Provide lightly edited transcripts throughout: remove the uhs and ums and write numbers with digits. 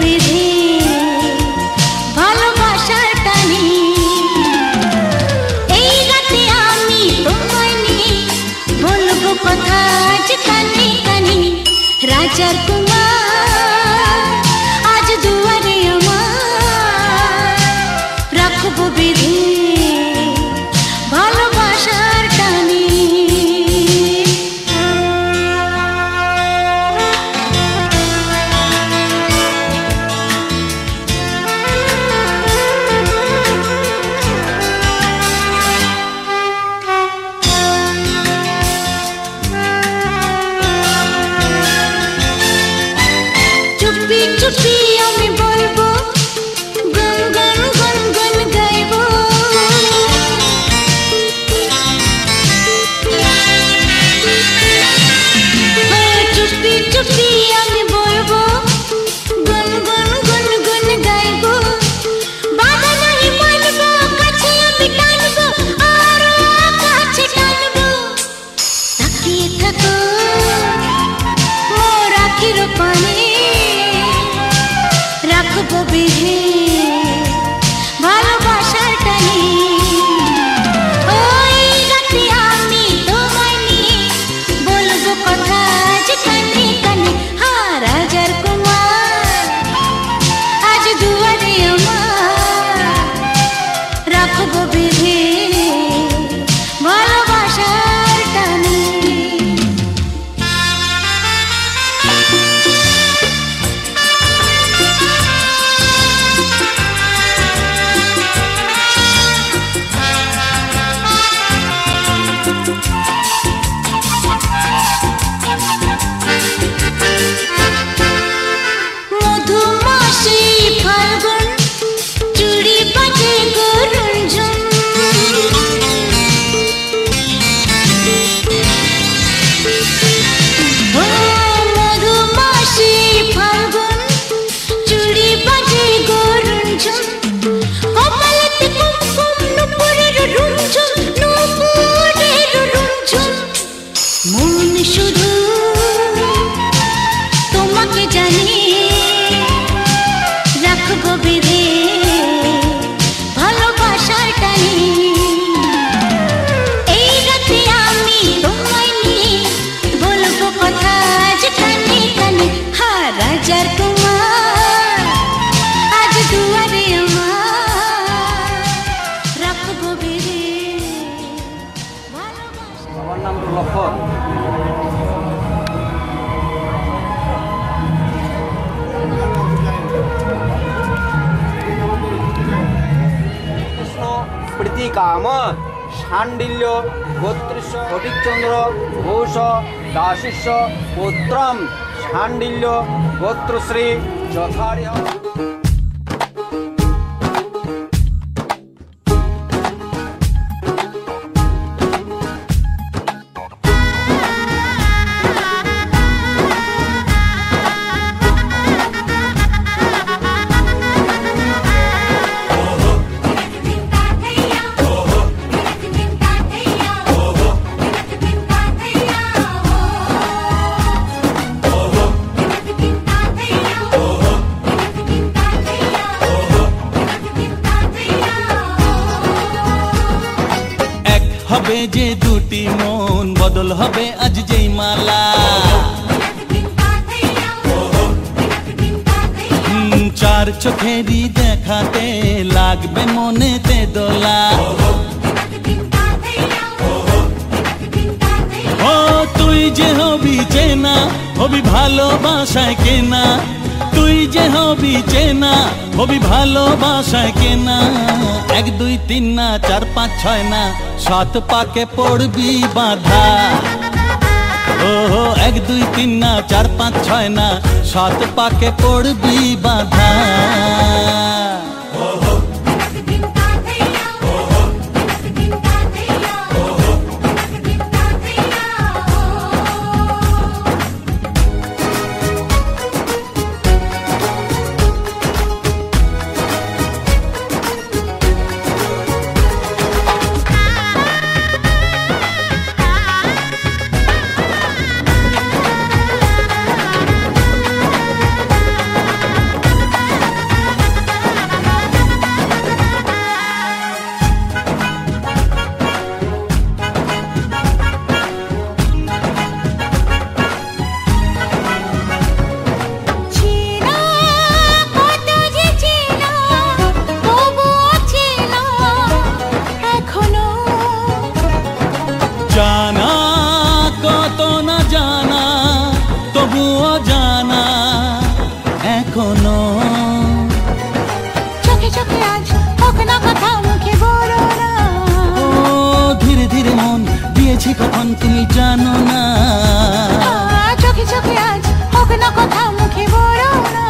বেঁধে ভালোবাসার টানে এই রাতে আমি তোমায় নিয়ে বলবো কথা আজ কানে কানে রাজার কুমার আজ দুয়ারে আমার রাখবো বেঁধে ভালোবাসার টানে চুপি চুপি আমি বলবো গুন গুন গুন গুন গাইবো চুপি চুপি আমি বলবো গুন গুন গুন গুন গাইবো বাধা নাই মানবো কাছে আমি টানবো আরো কাছে টানবো তাকিয়ে থাকো মোর আখির পানে রাখবো বেঁধে ভালোবাসার টানে ওই রাতে আমি তোমায় নিয়ে বলবো কথা আজ কানে কানে রাজার কুমার আজ দুয়ারে আমার রাখবো বেঁধে ভালোবাসার টানে মধুমাসি ফাল্গুন চুড়ি বাজে গরুঞ্ঝুন মধুমাসি ফাল্গুন চুড়ি বাজে গরুঞ্ঝুন কপালেতে কুমকুম নুপুরের রুঞ্ঝুন নুপুরের রুঞ্ঝুন মন শুধু তোমাকে জানি রাখবো বেঁধে ভালোবাসার টানে এই রাতে আমি তোমায় নিয়ে বলবো কথা আজ কানে কানে রাজার কুমার আজ দুয়ারে আমার রাখবো বেঁধে ভালোবাসা। আমার নাম লক্ষণ। প্রীতি কাম শাণ্ডিল্য গোত্রস্য ফটিকচন্দ্র ঘোষ দাসিস্য পুত্রম শাণ্ডিল্য গোত্রশ্রী যথারিহ। হবে যে দুটি মন বদল হবে আজ যেই মালা চার চোখেরই দেখাতে লাগবে মনেতে দোলা ও তুই যে হবি চেনা হবি ভালোবাসায় কেনা তুই যে হবি চেনা হবি ভালোবাসায় কেনা এক দুই তিন না চার পাঁচ ছয় না সাত পাকে পড়বি বাঁধা ও এক দুই তিন না চার পাঁচ ছয় না সাত পাকে পড়বি বাঁধা জানা কত না জানা, তবুও জানা এখনো। চোখে চোখে আজ হোক না কথা, মুখে বলো না। ও ধীরে ধীরে মন দিয়েছি কখন তুমি জানো না। চোখে চোখে আজ হোক না কথা, মুখে বলো না।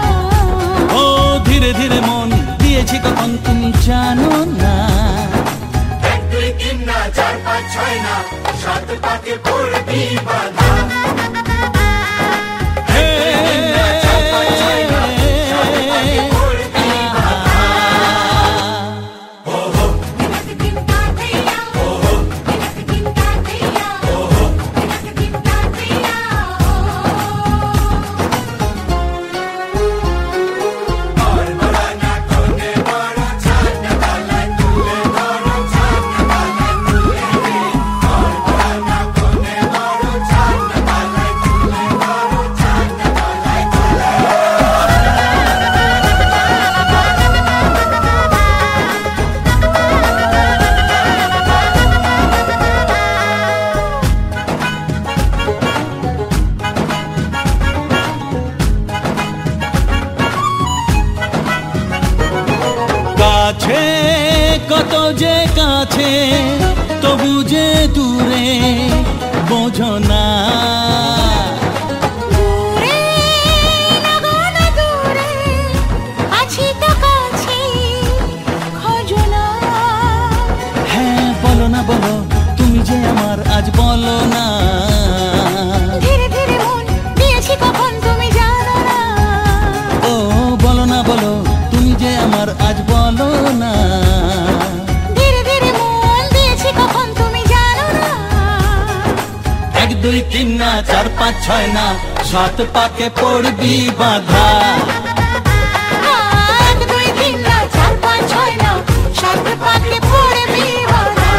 ও ধীরে ধীরে মন দিয়েছি কখন তুমি জানো না। 1 2 3 না 4 5 6 না, 7 পাকে পড়বি বাধা। কাছে কত যে কাছে, তবু যে দূরে বোঝো না। দূরে লাগো না দূরে, আছি তো কাছে, খোঁজো না। হ্যাঁ বলো না বলো, তুমি যে আমার আজ বলো না। ধীরে ধীরে মন দিয়েছি কখন তুমি জানো না। ও বলো না বলো, তুমি যে আমার আজ বলো না। ধীরে ধীরে মন দিয়েছি কখন তুমি জানো না। 1 2 3 না 4 5 6 না, 7 পাকে পড়বি বাধা। 1 2 3 না 4 5 6 না, 7 পাকে পড়বি বাধা।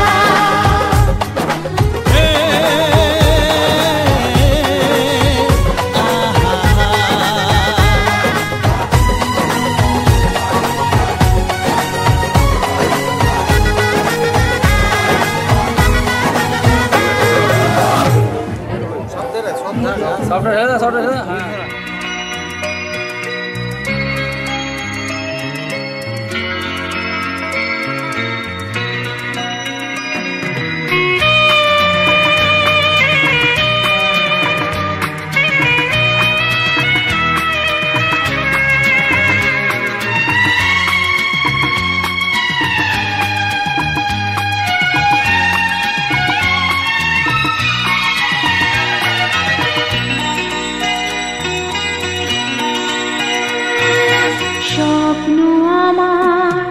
স্বপ্ন আমার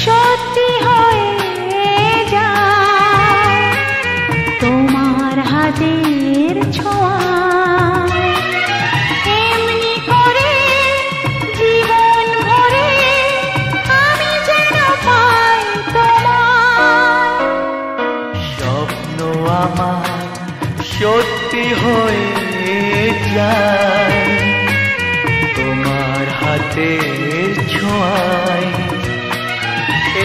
সত্যি হয়ে যায় তোমার হাতের ছোঁয়ায়। এমনি করে জীবন ভরে আমি যেন পাই তোমায়। স্বপ্ন আমার সত্যি হয়ে যায় তোমার হাতের ছোঁয়ায়।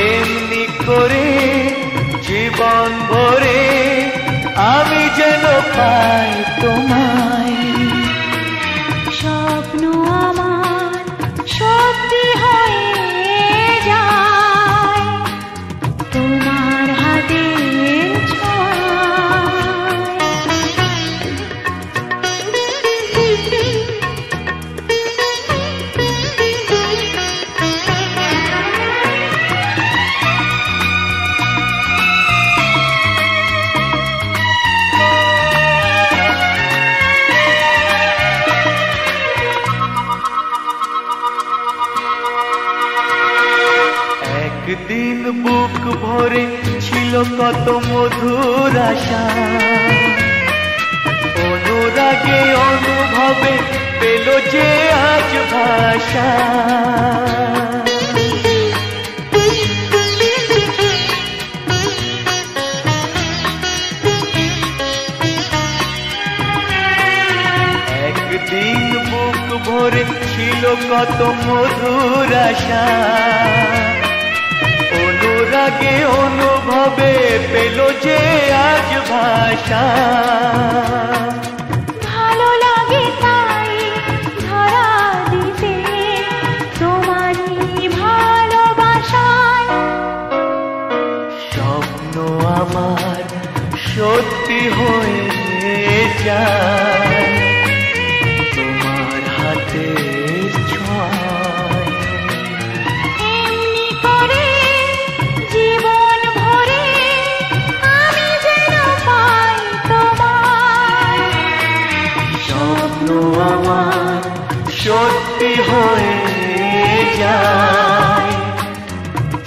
এমনি করে জীবন ভরে আমি যেন পাই তোমায়। স্বপ্ন আমার সত্যি হয়ে যায় তোমার হাতের একদিন বুক ভরে ছিল কত মধুর আশা, অনুরাগে অনুভবে পেল যে আজ ভাষা। একদিন বুক ভরে ছিল কত মধুর আশা, অনুরাগে অনুভবে পেল যে আজ ভাষা। ভাষা। ভালো লাগে তাই ধরা দিতে তোমারই ভালোবাসায়। স্বপ্ন আমার সত্যি হয়ে যায় তোমার হাতের ছোঁয়ায়। এমনি করে জীবন ভরে আমি যেন পাই তোমায়। স্বপ্ন আমার সত্যি হয়ে যায়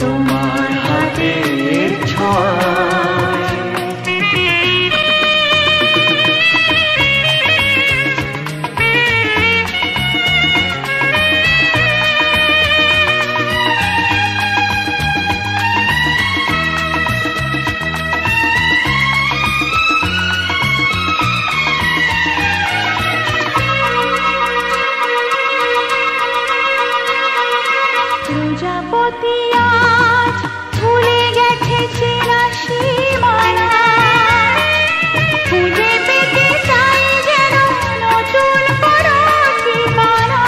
তোমার হাতের ছোঁয়ায়। প্রজাপতি আজ ভুলে গেছে চেনা সীমানা। খুঁজে পেতে চাই যেন নতুন কোনো ঠিকানা।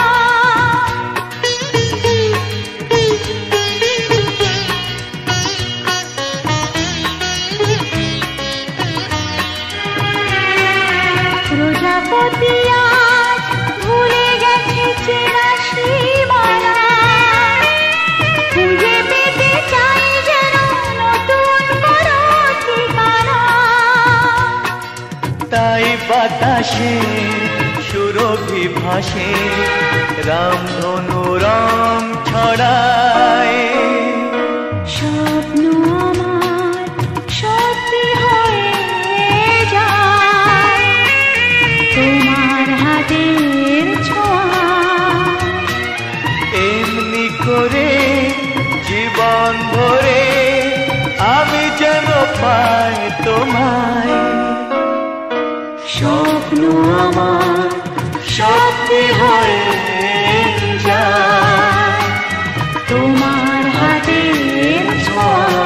প্রজাপতি আজ ভুলে গেছে চেনা সীমানা। খুঁজে পেতে চাই যেন নতুন কোনো ঠিকানা। তাই বাতাসে সুরভি ভাসে রামধনু রং ছড়ায়। স্বপ্ন আমার সত্যি হয়ে যায় তোমার হাতের ছোঁয়ায়। এমনি করে জীবন ভরে আমি যেন পাই তোমায়। স্বপ্ন আমার সত্যি হয়ে যায় তোমার হাতের ছোঁয়ায়।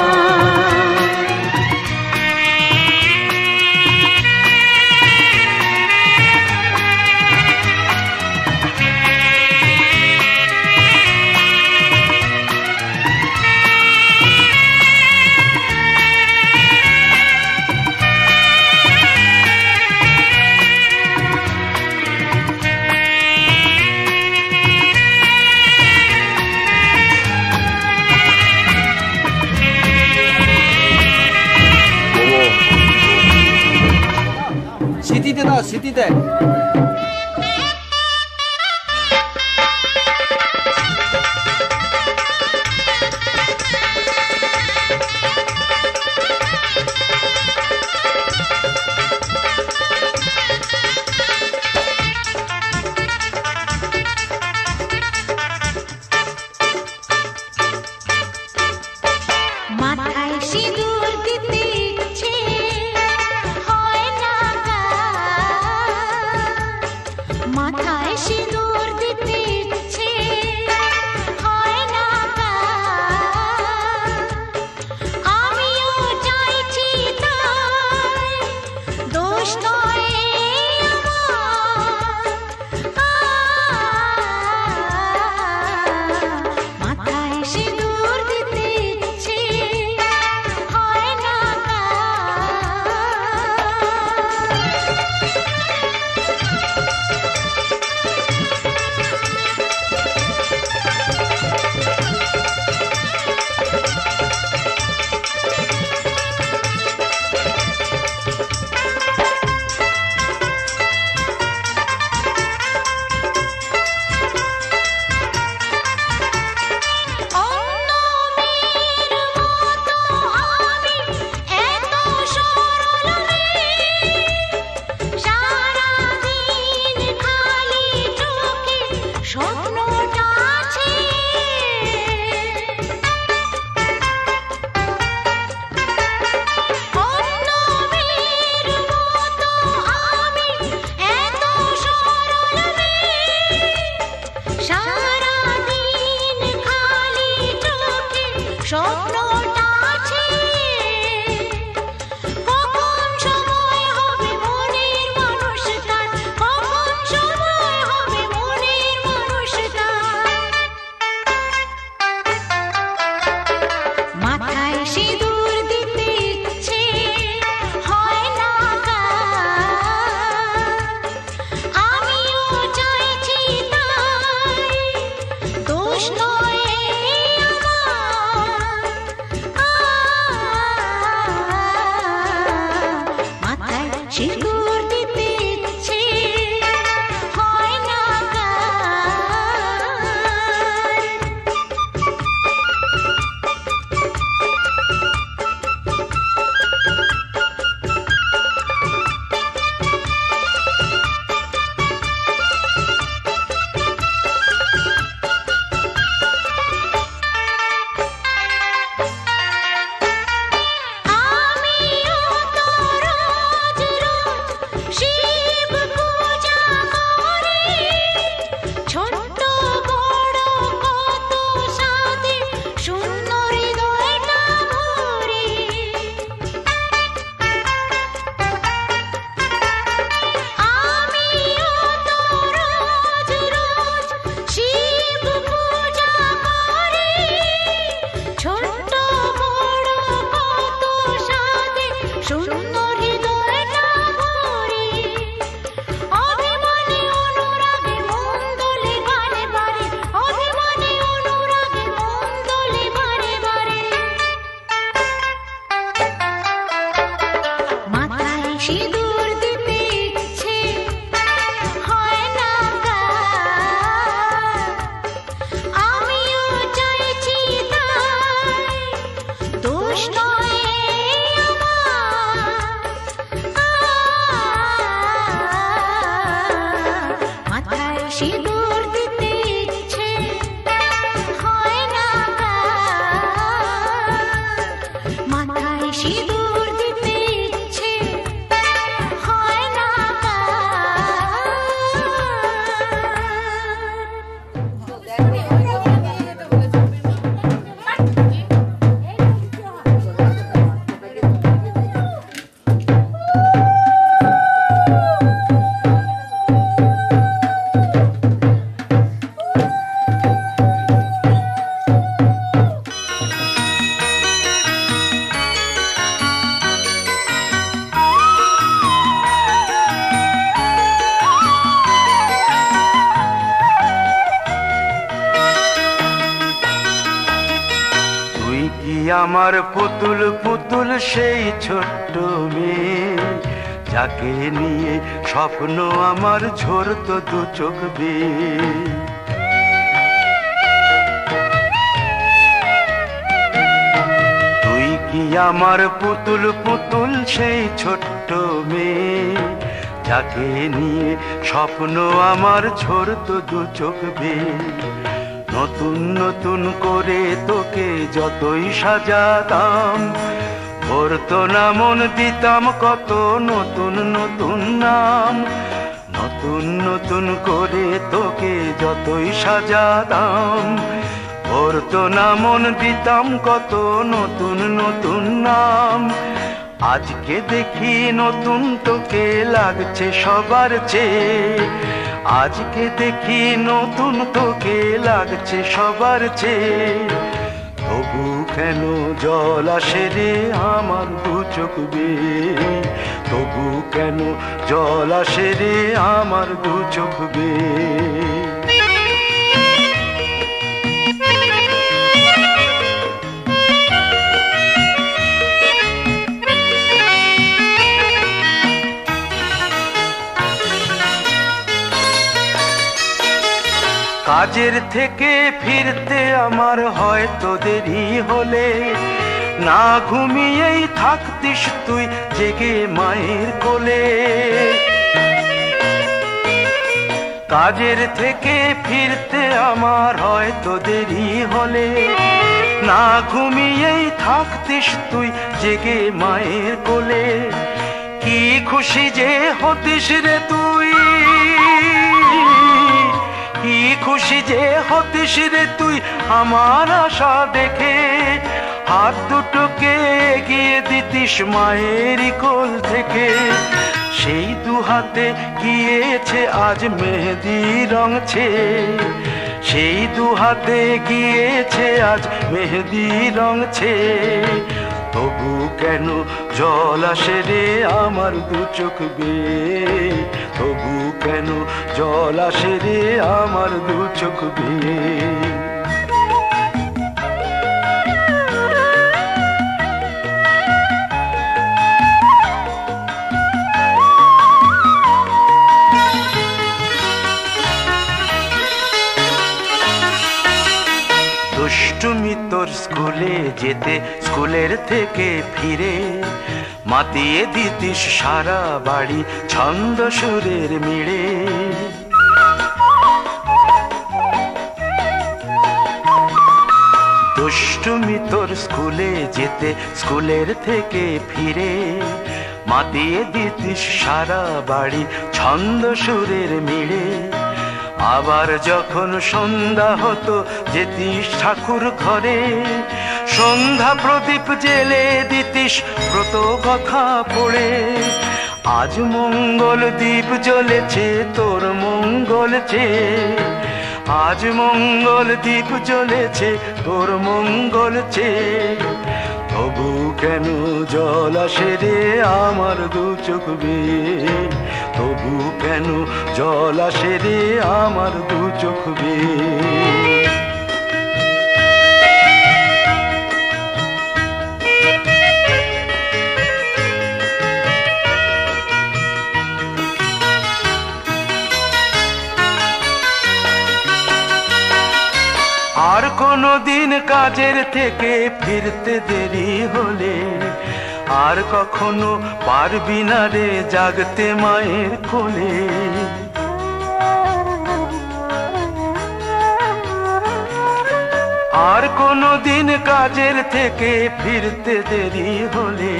স্মৃতিতে দাও, স্মৃতিতে। মাথায় সিঁদুর দিতে ইচ্ছে হয় না গা। সিঁদুর দিতে ইচ্ছে হয় না আমার পুতুল পুতুল সেই ছোট্ট মেয়ে যাকে নিয়ে স্বপ্ন আমার ঝরতো দু চোখ বেয়ে। তুই কি আমার পুতুল পুতুল সেই ছোট্ট মেয়ে যাকে নিয়ে স্বপ্ন আমার ঝরতো দু চোখ বেয়ে। নতুন নতুন করে তোকে যতই সাজাতাম ভরতো না মন দিতাম কত নতুন নতুন নাম। নতুন নতুন করে তোকে যতই সাজাতাম ভরতো না মন দিতাম কত নতুন নতুন নাম। আজকে দেখি নতুন তোকে লাগছে সবার চেয়ে, আজকে দেখি নতুন তোকে লাগছে সবার চেয়ে। তবু কেন জল আসে রে আমার দু চোখ বেয়ে, তবু কেন জল আসে রে আমার দু চোখ বেয়ে। কাজের থেকে ফিরতে আমার হয়তো দেরি হলে না ঘুমিয়েই থাকতিস তুই জেগে মায়ের কোলে। কাজের থেকে ফিরতে আমার হয়তো দেরি হলে না ঘুমিয়েই থাকতিস তুই জেগে মায়ের কোলে। কি খুশি যে হতিস রে তুই, কি খুশি যে হতিস রে তুই আমার আশা দেখে। হাত দুটোকে এগিয়ে দিতিস মায়ের কোল থেকে, সেই দু হাতে গিয়েছে আজ মেহেদি রং ছেয়ে। সেই দু হাতে গিয়েছে আজ মেহেদি রং ছেয়ে। তবু কেন জল আসে রে আমার দু চোখ বেয়ে, তবু কেন জল আসে রে আমার দু চোখ বেয়ে। স্কুলে যেতে স্কুলের থেকে ফিরে মাতিয়ে দিতিস সারা বাড়ি ছন্দ সুরের মিড়ে। দুষ্টুমি তোর স্কুলে যেতে স্কুলের থেকে ফিরে মাতিয়ে দিতিস সারা বাড়ি ছন্দ সুরের মিড়ে। আবার যখন সন্ধ্যা হতো যেতিস ঠাকুর ঘরে সন্ধ্যা প্রদীপ জেলে দিতিস ব্রত কথা পড়ে। আজ মঙ্গল দ্বীপ জ্বলেছে তোর মঙ্গল চেয়ে, আজ মঙ্গল দ্বীপ জ্বলেছে তোর মঙ্গল চেয়ে। তবু কেন জল আসে রে আমার দু চোখ বেয়ে, তবু কেন জল আসে রে আমার দু চোখ বেয়ে। আর কোনো দিন কাজের থেকে ফিরতে দেরি হলে আর কখনো পারবি না রে জাগতে মায়ের কোলে। আর কোনো দিন কাজের থেকে ফিরতে দেরি হলে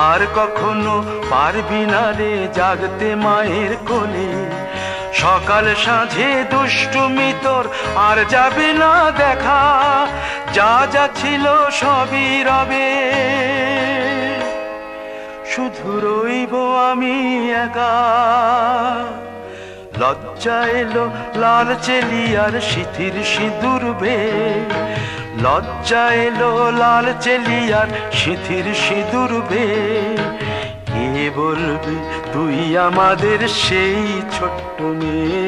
আর কখনো পারবি না রে জাগতে মায়ের কোলে। সকাল সাঁঝে দুষ্টুমি তোর আর যাবে না দেখা, যা যা ছিল সবই রবে, শুধু রইব আমি একা। লজ্জা এলো লাল চেলিয়ার সিথির সিঁদুর বে, লজ্জা এলো লাল চেলিয়ার সিথির সিঁদুর বে। কে বলবি তুই আমাদের সেই ছোট্ট মেয়ে,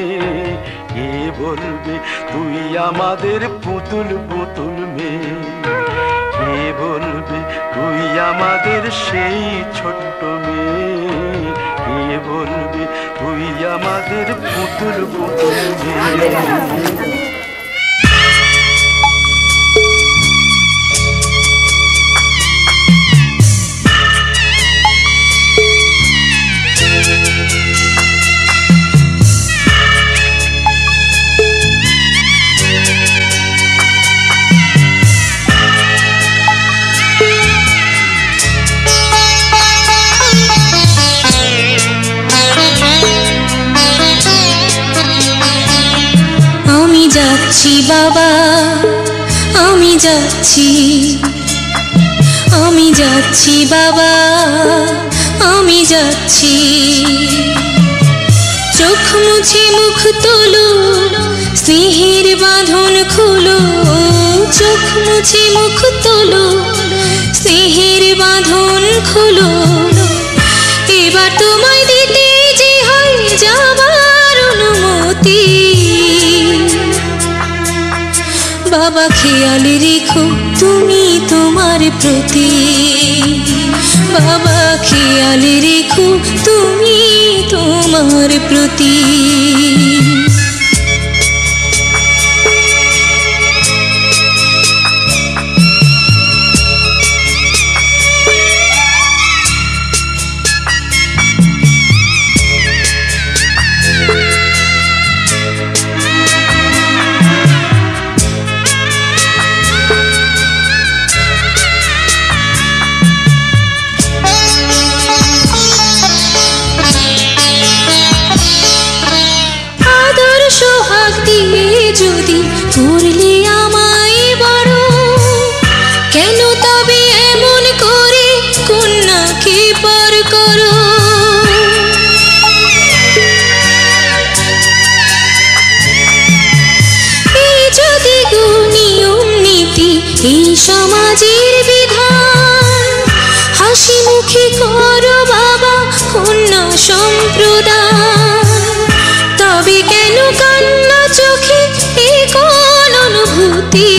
কে বলবি তুই আমাদের পুতুল পুতুল মেয়ে, কে বলবি তুই আমাদের সেই ছোট্ট মেয়ে, কে বলবি তুই আমাদের পুতুল পুতুল মেয়ে। যাচ্ছি বাবা, আমি যাচ্ছি, আমি যাচ্ছি বাবা, আমি যাচ্ছি। চোখ মুছে মুখ তোলো, স্নেহের বাঁধন খুলো, চোখ মুছে মুখ তোলো, স্নেহের বাঁধন খুলো। এবার তোমায় দিতে যে হয় যাবার অনুমতি। বাবা খেয়াল রেখো তুমি তোমার প্রতি, বাবা খেয়াল রেখো তুমি তোমার প্রতি। যদি করলে আমায় বড়, কেন তবে এমন করে কন্যাকে পর করো। এই যদি নিয়ম নীতি এই সমাজের বিধান, হাসি মুখে করো বাবা কন্যা সম্প্রদান। তবে কেন কান্না চোখে এই কোন অনুভূতি।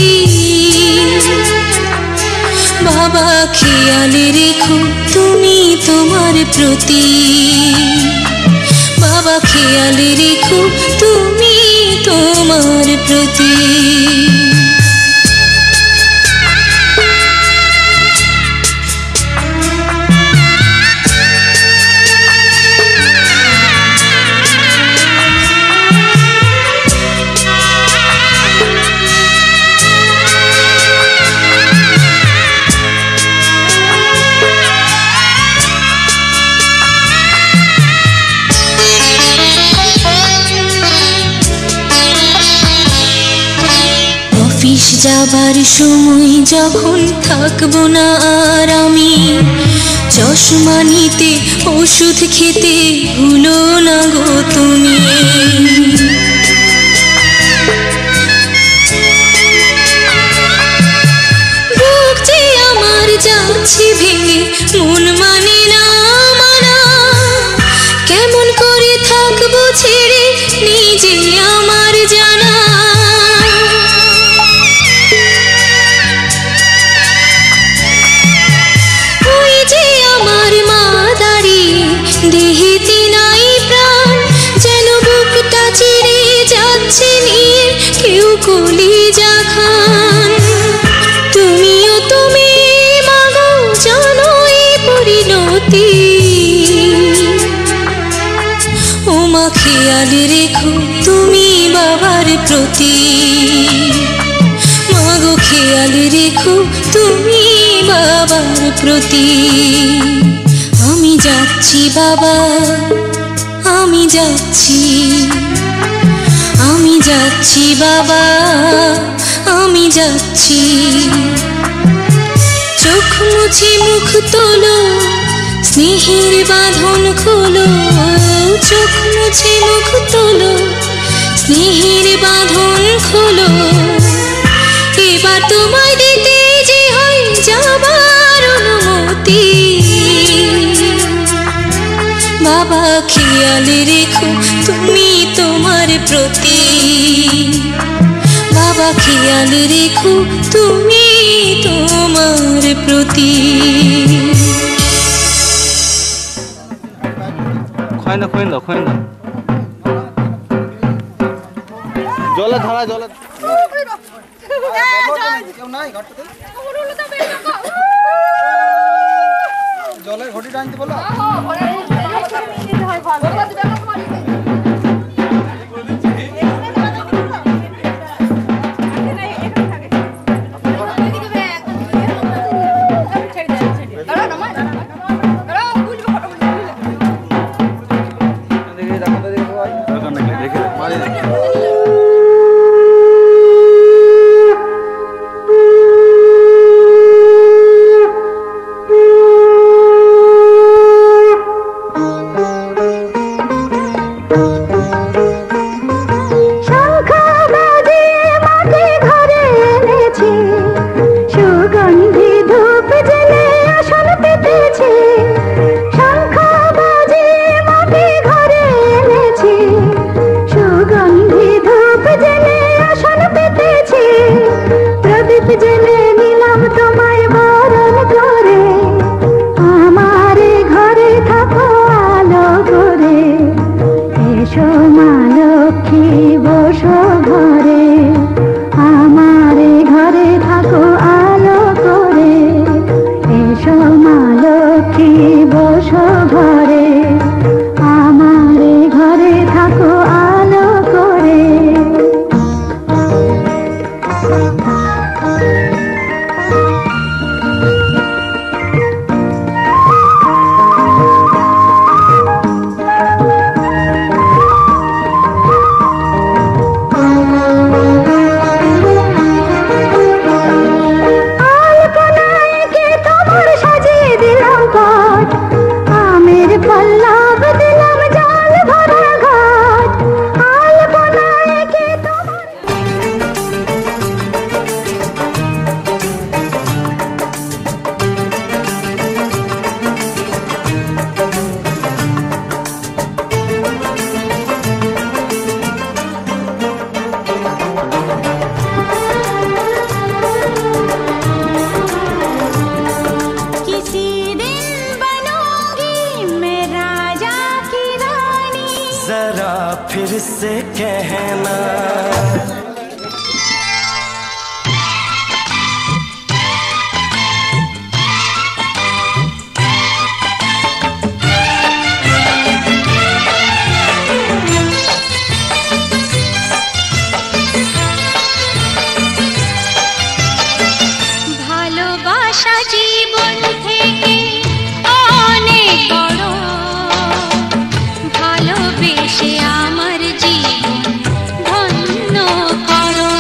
বাবা খেয়াল রেখো তুমি তোমার প্রতি, বাবা খেয়াল রেখো তুমি তোমার প্রতি। যাবার সময় যখন থাকবো না আর আমি, চশমা নিতে ওষুধ খেতে ভুলো না গো তুমি। বুক যে আমার যাচ্ছে ভেঙে, মন মানে না মানা, কেমন করে থাকবো ছেড়ে নিজে আমার জানা। ওই যে আমার মা দাঁড়িয়ে, দেহেতে নাই প্রাণ, যেন বুকটা চিরে যাচ্ছে নিয়ে কেউ কলিজা খান। তুমিও তুমি মাগো জানো এই পরিণতি, ও মা খেয়াল রেখো তুমি বাবার প্রতি, মাগো খেয়াল রেখো তুমি বাবার প্রতি। আমি যাচ্ছি বাবা, আমি যাচ্ছি, আমি যাচ্ছি বাবা, আমি যাচ্ছি। চোখ মুছে মুখ তোলো, স্নেহের বাঁধন খোলো, চোখ মুছে মুখ তোলো, স্নেহের বাঁধন খোলো। এবার তোমায় দিতে যে হয় যাবার অনুমতি, বাবা খেয়াল রেখো তুমি তোমার প্রতি, বাবা খেয়াল রেখো তুমি তোমার প্রতি। খয় না জলে ধারা জলে জলের ঘটিটা আনতে বলো। फिर से कहना ভালোবাসা জীবন থেকে অনেক বড়, ভালোবেসে আমার জীবন ধন্য করো।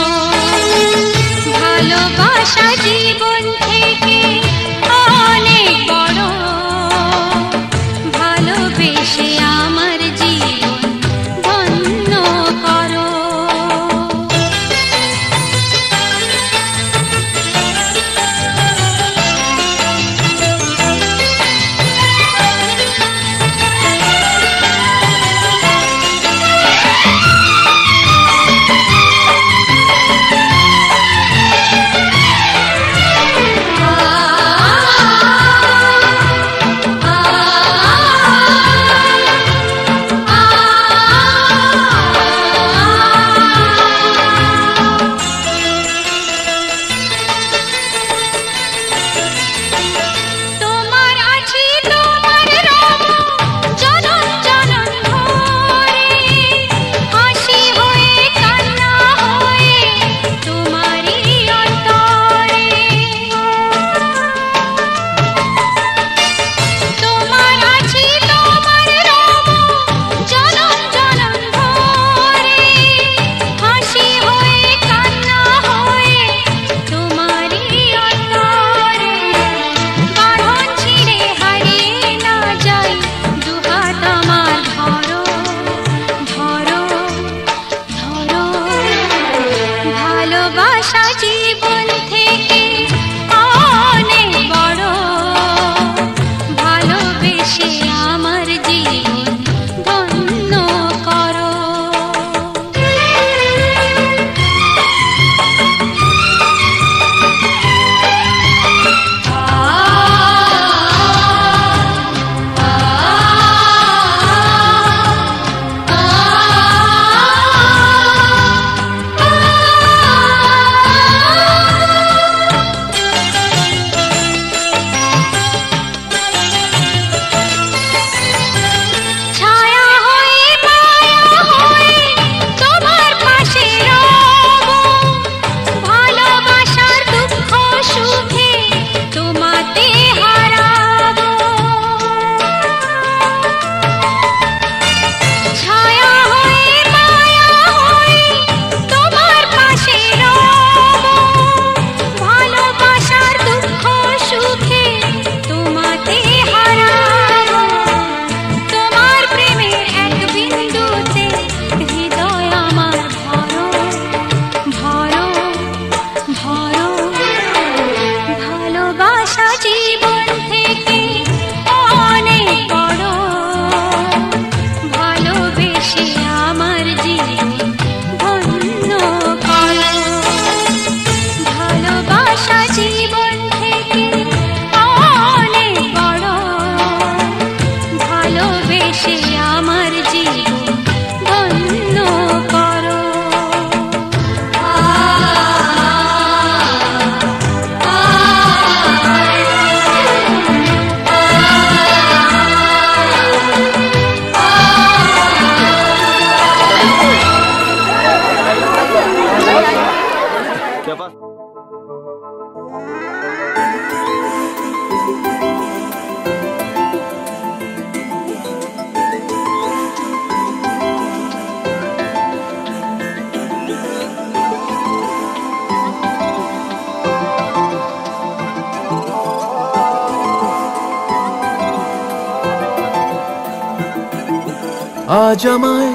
আজ আমায়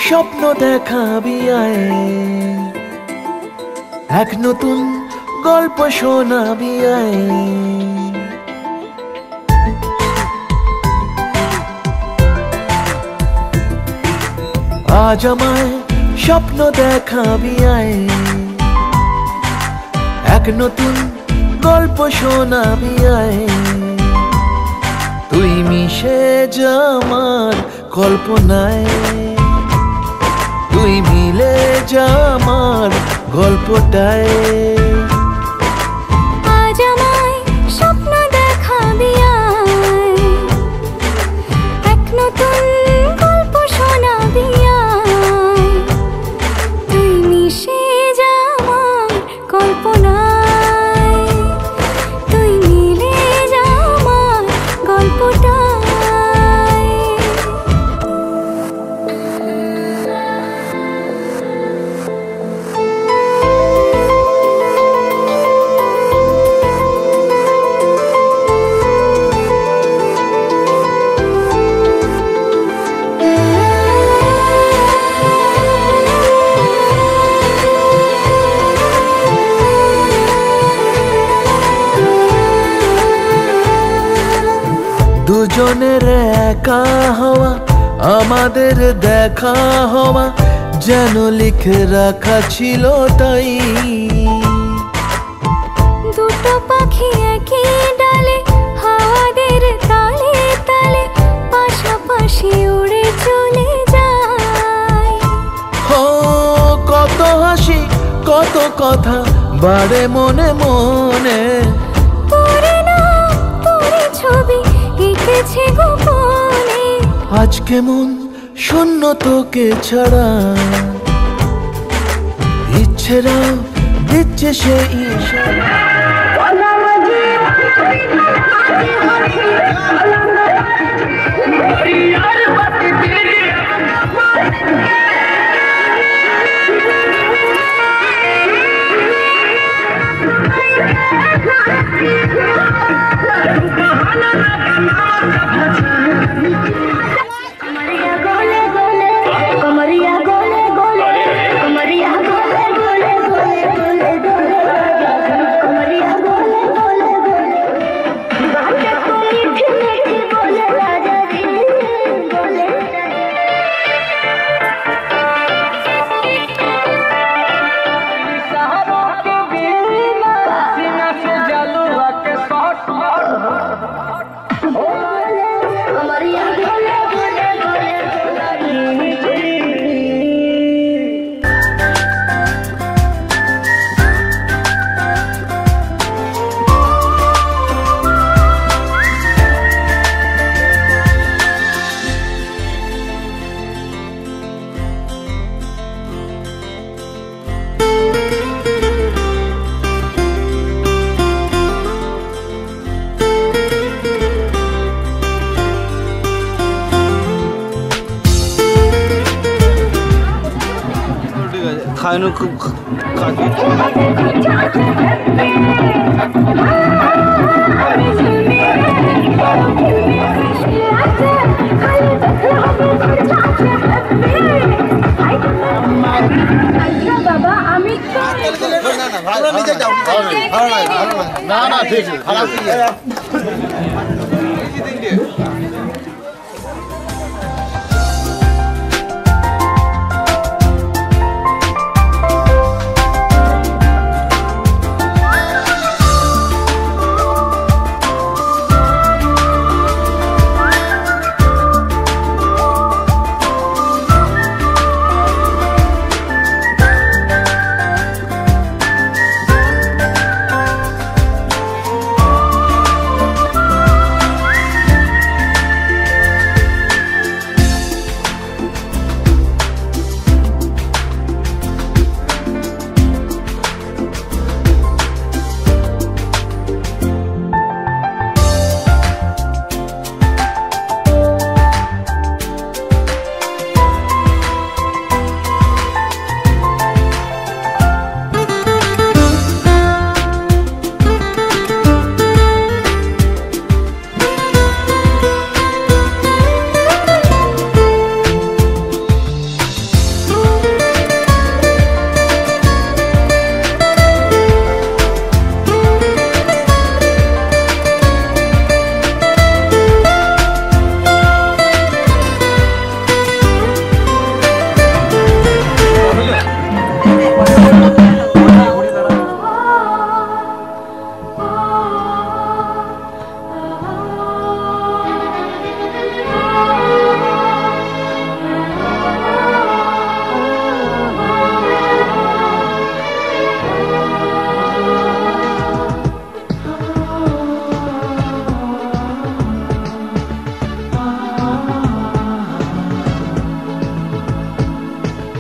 স্বপ্ন দেখাবি আয়, এক নতুন গল্প শোনাবি আয়। আজ আমায় স্বপ্ন দেখাবি আয়, এক নতুন গল্প শোনাবি আয়। তুই মিশে যা আমার কল্পনায়, তুই মিলে যা আমার গল্পটায়। আজ আমায় স্বপ্ন দেখাবি আয়, এক নতুন গল্প শোনাবি আয়। তুই মিশে যা আমার কল্পনায়, তুই মিলে যা আমার গল্পটায়। দুজনের একা হওয়া, আমাদের দেখা হওয়া যেন লিখে রাখা ছিল তাই। দুটো পাখি একই ডালে, হাওয়াদের তালে তালে পাশাপাশি উড়ে চলে যায়। ও কত হাসি কত কথা বাড়ে মনে মনে, তোরে নাম তোরে ছবি এঁকেছে গোপনে। আজ কেমন শূন্য তোকে ছাড়া, ইচ্ছেরা দিচ্ছে সে ইশারা। খাইনো খুব কাজে। বাবা আমি না না ঠিক খারাপ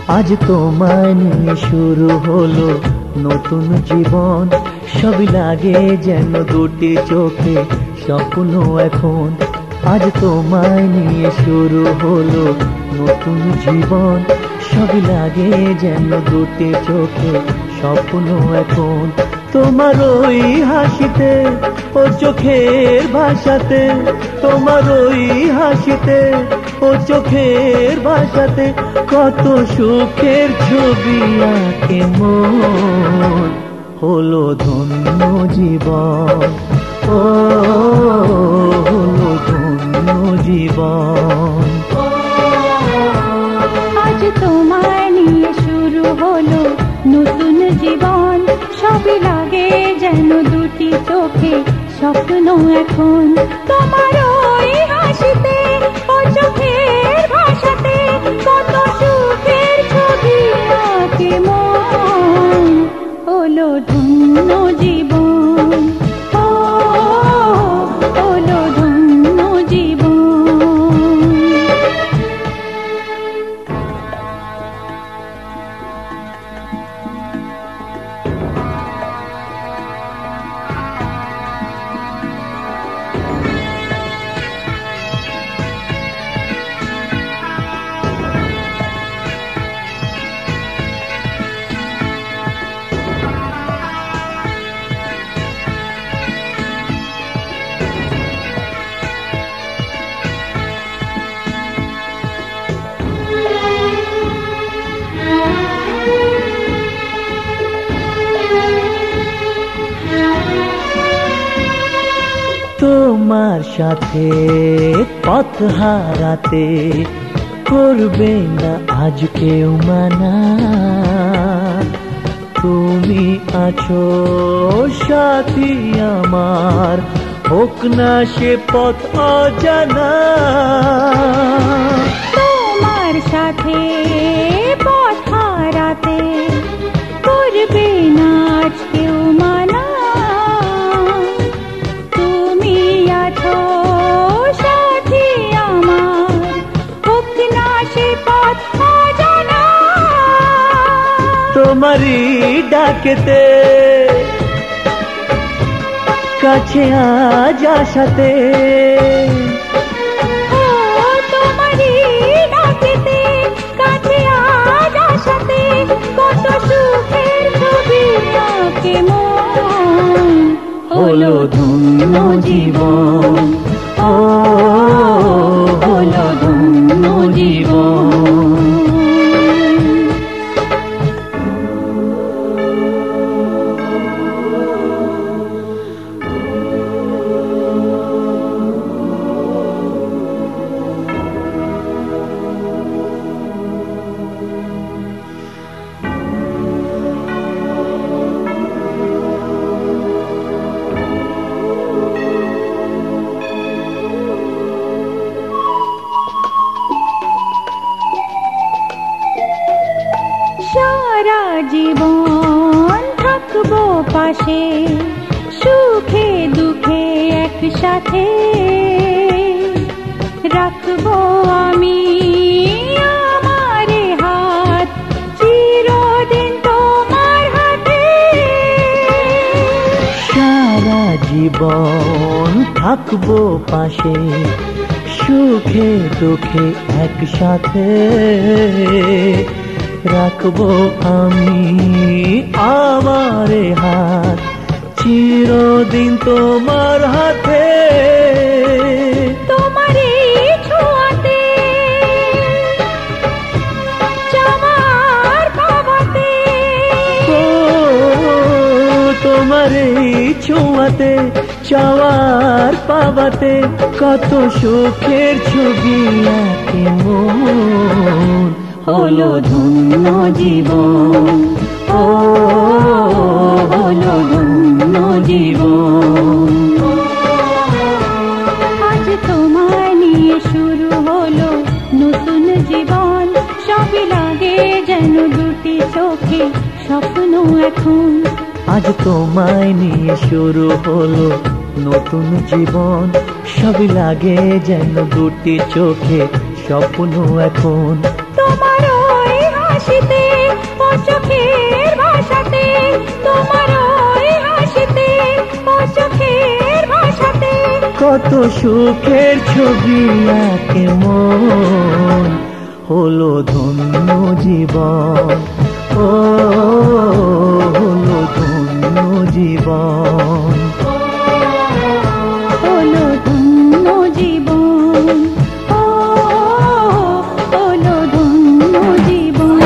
আজ তোমায় নিয়ে শুরু হলো নতুন জীবন, সবই লাগে যেন দুটি চোখে স্বপ্ন এখন। আজ তোমায় নিয়ে শুরু হলো নতুন জীবন, সবই লাগে যেন দুটি চোখে স্বপ্ন এখন। তোমার ওই হাসিতে ও চোখের ভাষাতে, তোমার ওই হাসিতে ও চোখের ভাষাতে কত সুখের ছবি আঁকে মন। হলো ধন্য জীবন, ও হলো ধন্য জীবন। আজ তোমায় নিয়ে শুরু হলো নতুন জীবন, সবই লাগে যেন দুটি চোখে স্বপ্ন এখন। তোমার ওই হাসিতে ও চোখের ভাষাতে কত সুখের ছবি আঁকে মন। হলো ধন্য জীবন, ও হলো ধন্য জীবন। তোমার সাথে পথ হারাতে করবে না আজ কেউ মানা। তুমি আছো সাথী আমার, হোক না সে পথ অজানা। তোমার সাথে পথ হারাতে করবে না আজ কেউ মানা। তুমি আছো সাথী আমার, হোক না সে পথ অজানা। তোমারই ডাকেতে কাছে আজ আসাতে, তোমারই ডাকেতে কাছে আজ আসাতে কত সুখের ছবি আঁকে মন। হলো ধন্য জীবন, ও হলো ধন্য জীবন। সারা জীবন থাকবো পাশে, সুখে দুঃখে একসাথে রাখবো আমি আমার হাত চিরদিন তোমার হাতে। সারা জীবন থাকবো পাশে, সুখে দুঃখে একসাথে রাখবো আমি আমার হাত চিরদিন তোমার হাতে। তোমারই ছোঁয়াতে চাওয়ার পাওয়াতে, তোমারই ছোঁয়াতে চাওয়ার পাওয়াতে কত সুখের ছবি আঁকে মন। হলো ধন্য জীবন, ও হলো ধন্য জীবন। আজ তোমায় নিয়ে শুরু হলো নতুন জীবন, সবই লাগে যেন দুটি চোখে স্বপ্ন এখন। আজ তোমায় নিয়ে শুরু হলো নতুন জীবন, সবই লাগে যেন দুটি চোখে স্বপ্ন এখন। তোমার ওই হাসিতে ও চোখের ভাষাতে তোমার ওই হাসিতে ও চোখের ভাষাতে কত সুখের ছবি আঁকে মন হলো ধন্য জীবন ও হলো ধন্য জীবন হলো ধন্য জীবন ও হলো ধন্য জীবন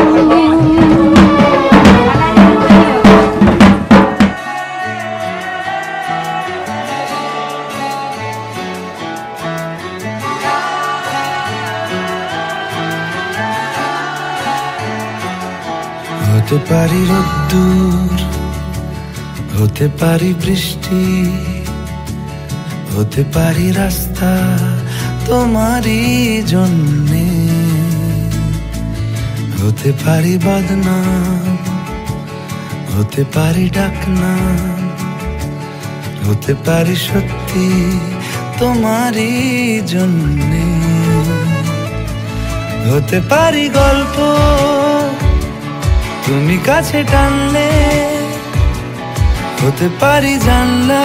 হতে পারি রোদ্দুর হতে পারি বৃষ্টি হতে পারি রাস্তা তোমারই জন্যে হতে পারি বদনাম হতে পারি ডাকনাম হতে পারি সত্যি তোমারই জন্যে হতে পারি গল্প তুমি কাছে টানলে হতে পারি জানলা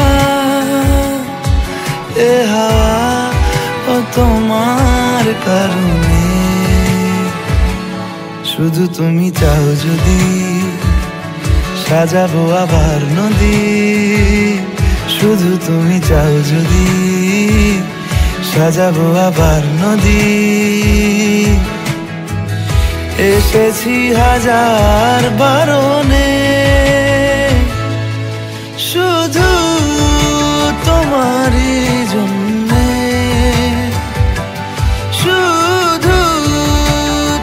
এ হাওয়া ও তোমার কারণে শুধু তুমি চাও যদি সাজাবো আবার নদী শুধু তুমি চাও যদি সাজাবো আবার নদী এসেছি হাজার বারণে শুধু তোমারই জন্যে শুধু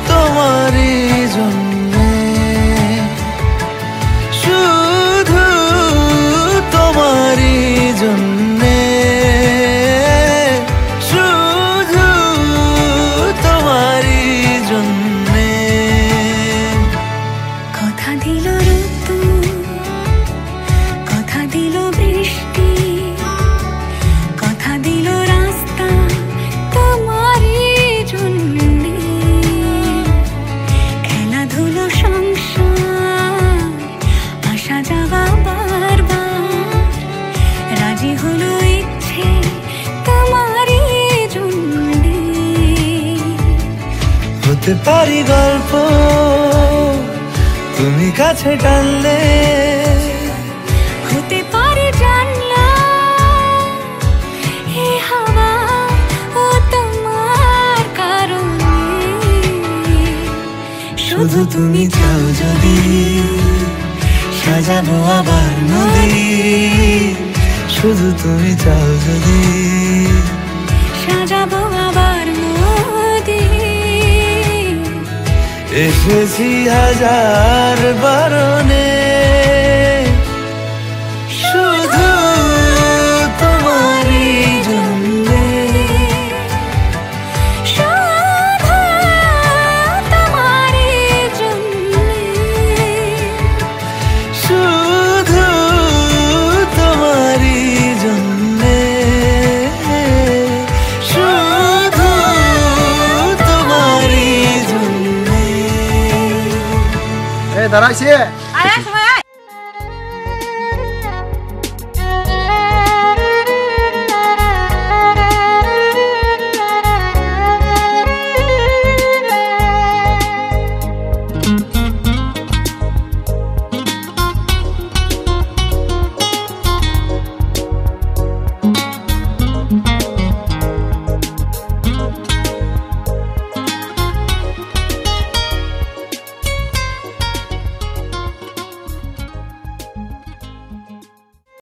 তোমারই জন্যে শুধু তোমারই জন্যে শুধু তোমারই জন্যে কথা দিল ঋতু কথা দিল বৃষ্টি কথা দিল রাস্তা তোমারই জন্যে খেলাধুলো সংসার আসা যাওয়া বারবার রাজি হলো ইচ্ছে তোমারই জন্যে হতে পারি গল্প তুমি কাছে টানলে হতে পারে জানলা হে হাওয়া ও তোমার কারণে শুধু তুমি চাও যদি সাজাবো আবার নদী শুধু তুমি চাও যদি সাজাবো আবার নদী এসেছি হাজার বারণে শুধু তোমারই জন্যে শুধু তোমারই জন্যে শুধু তোমারই জন্যে শুধু তোমারই জন্যে দাঁড়াইছে আরে সময়